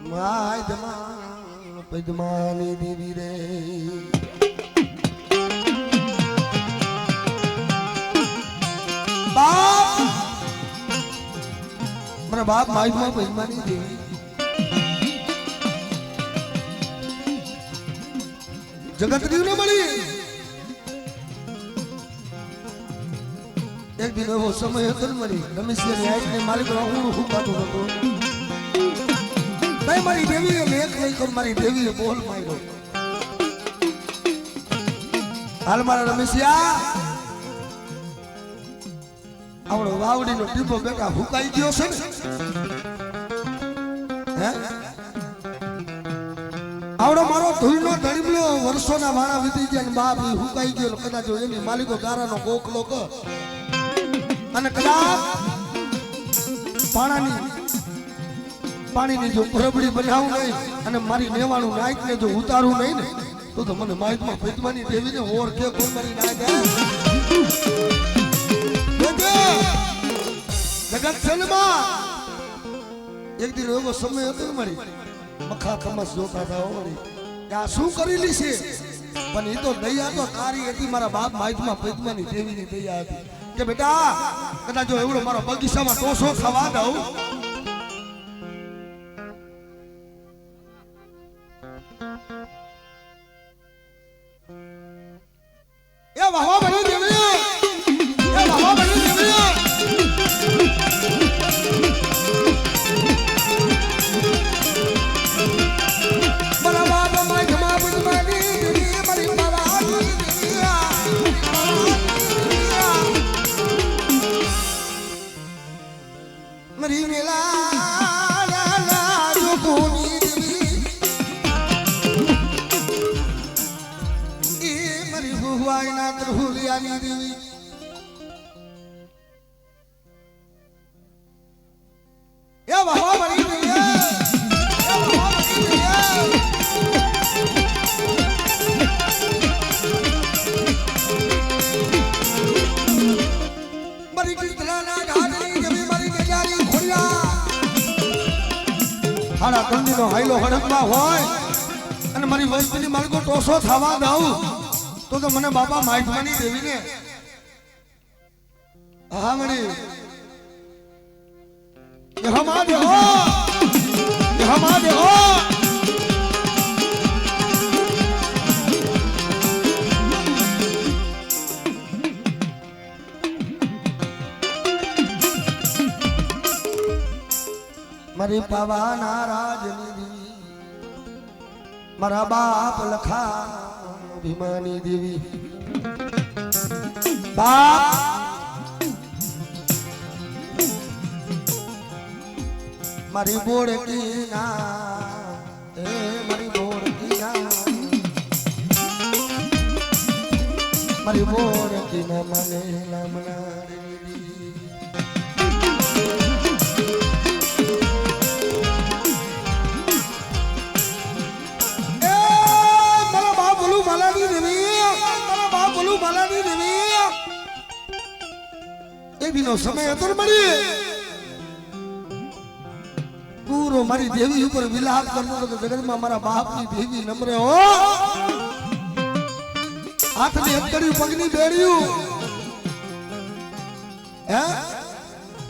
માધમાં પદ્માની દેવી રે બાપ મારા બાપ માધમાં પદ્માની દેવી જગત રીવ ને મળી એક દિન એવો સમય હતો ને મારી રમેશની આંખ ને માલિક હું હુકાતો હતો ભાઈ મારી દેવીએ મેક નહીં કર મારી દેવીએ બોલ માર્યો હાલ મારા રમેશિયા આવડો વાવડીનો ટીપો બેટા હુકાઈ ગયો છે ને હે આવડો મારો ધૂળનો ધડીબલો વર્ષોના વાળા વીતી ગયા ને બાપ હુકાઈ ગયો કદાચ એની માલિકો ગારાનો ગોખલો કર અને કદાચ પાણીની જો પરબડી બનાવું નહીં અને મારી નેવાણું નાઈક ને જો ઉતારું નહીં ને તો મને માઇકમાં પદ્માની દેવીને ઓર કે કોઈ મારી ના જાય જગત સલમા એક દિન એવો સમય હતો મારી મખા તમસ જોતા હતા મારી કે આ શું કરી લીશે પણ એ તો દયા તો તારી હતી મારા બાપ માઇકમાં પદ્માની દેવીની દયા હતી કે બેટા કદાચ જો એવડો મારો બગીચામાં ટોસો ખાવા દઉં એ વાહવા બની દેવી એ વાહવા બની દેવી મારા બાપ માઇકમાં પદ્માની દેવી મારી બાવાની મરી મેલા જો કોની દેવી એ મરી ભુવાઈના ત્રહુલિયાની દેવી એ વાહવા મરી દેવી મરી કીર્તનાના ઢાળની દેવી મરી ગજારી ખોડિયા હાડા કંદીનો હાઈલો હડકમાં હોય અને મારી વસ્તીની માર્ગો ટોસો થવા દઉં તો મને બાપા માઇકમાની દેવીને હા મળી હમા દેહો હમા દેહો મારી પાવાના રાજની દેવી મારા બાપ લખા ભીમાની દેવી બાપ મારી બોડકી ના એ મારી બોડકી ના મારી બોડકી ના મને લામના નો સમય હતો ને મળી પૂરો મારી દેવી ઉપર વિલાપ કરતો હતો જગતમાં મારા બાપની દેવી નમરે હો હાથની હથકડી પગની બેડ્યું હે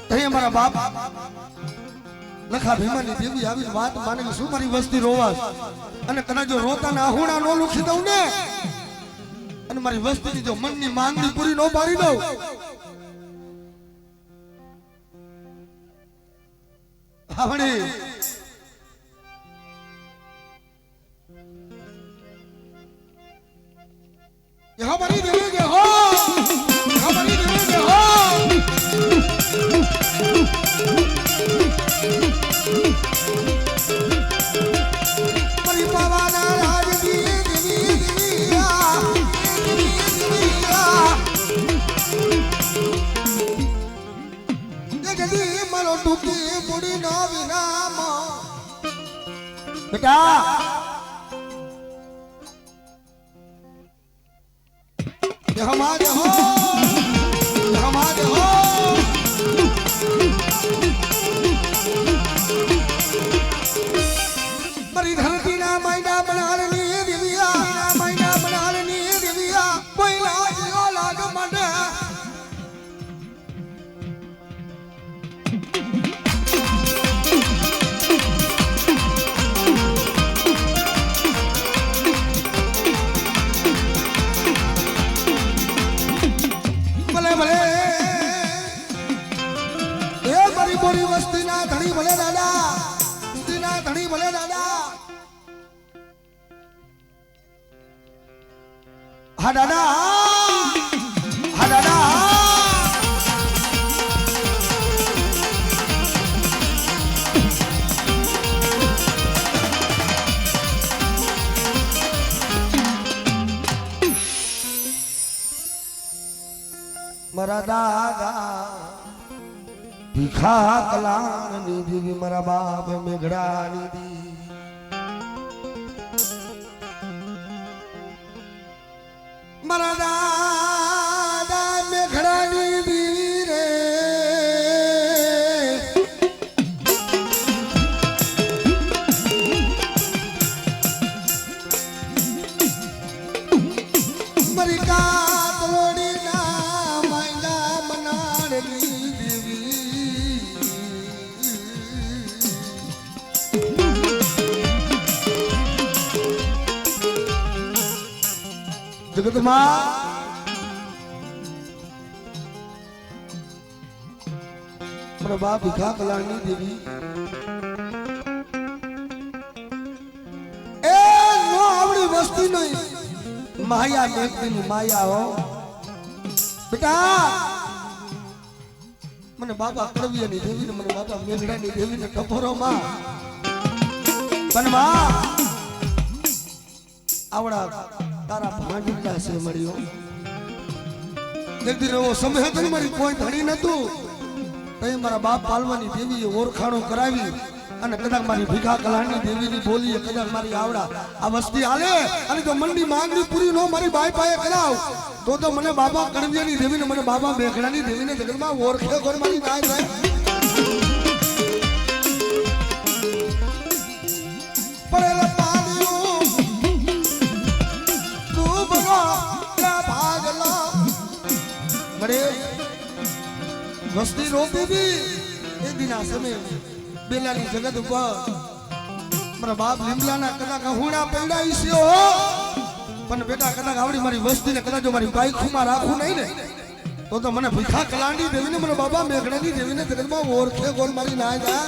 તઈ મારા બાપ લખા ભીમાની દેવી આવી વાત માને કે શું મારી વસ્તી રોવાસ અને કદાચ જો રોતાના આહુણા નો લુખી દઉં ને અને મારી વસ્તીની જો મનની માંગણી પૂરી નો પાડી દઉં આવડી यहाँ बनी देवेंगे हो यहाँ बनी देवेंगे हो परी पावाना राज दिए देवी देविया ये जल्दी मरो टूकी बुढ़ी ना विनाम बेटा हमारे हो ધણી ભલે દાદા હા દાદા હા દાદા મારા દાદા ભીખા કલાની દેવી મારા બાપ મેઘડાની દી મારા દાદા મેઘડાની દેવી રે મારી કાતરોડી ના માયલા મનાડની દેવી જગતમાં પ્રભા ભીખા કલાની દેવી એ નો આવડી વસ્તી નહીં માયા મેઘની માયા હો બેટા મને બાબા કડવિયાની દેવીને મને બાબા મેઘડાની દેવીને ટપોરો માં પણ માં આવડા તારા ભાંડલા છે મળ્યો એક દિન એવો સમય હતો ને મારી કોઈ ધણી નતું તો મારા બાપ પાલવાની દેવીએ ઓળખાણો કરાવી અને કદાચ મારી ભીખા કલાની દેવીની બોલીએ કદાચ મારી આવડા આ વસ્તી હાલે અને જો મનની માંગણી પૂરી નો મારી બાઈ પાએ કરાવ તો મને બાબા કડવિયાની દેવીને મને બાબા મેઘડાની દેવીને જગતમાં ઓળખે કોઈ મારી ના જાય પડેલા પાડ્યું ડૂબરો ભાગલો મળે વસ્તી રોપી બી એક દિન આ સમય બેલાની જગત ઉપર મારા બાપ લીમલાના કદાચ હુણા પૈડાઈ છે પણ બેટા કદાચ આવડી મારી વસ્તીને કદાચ જો મારી બાઈખુમાં રાખું નહીં ને તો મને ભીખા કલાની દેવીને મને બાબા મેઘડાની દેવીને જગતમાં ઓળખે ગોલ મારી ના જાય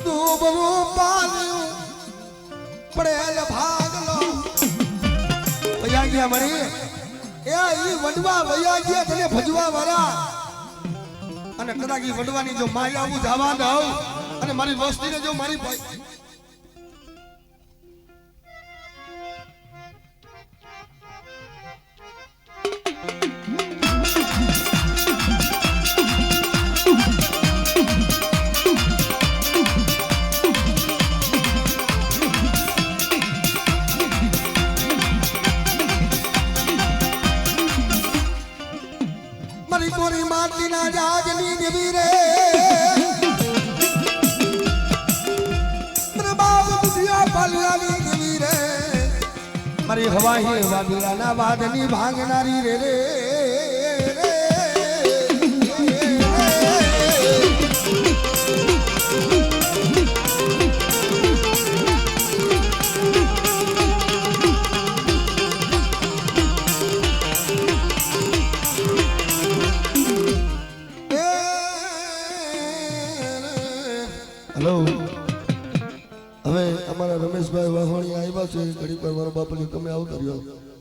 ડૂબવું પાલ્યું પડેલ ભાગલો વયા ગયા મળી એ ઈ વડવા વયા ગયા તને ભજવા વાળા અને કદાચ ઈ વડવાની જો માયા આવું જવા દઉં અને મારી વસ્તીને જો મારી મારી કોરી માટીના જાગની દેવી રે મારી હવાહી વાદળાના વાદની ભાંગનારી રે રે હેલો હવે અમારા રમેશભાઈ વાહણી આવ્યા છે ઘડી પર મારા બાપુજી તમે આવતા રહ્યો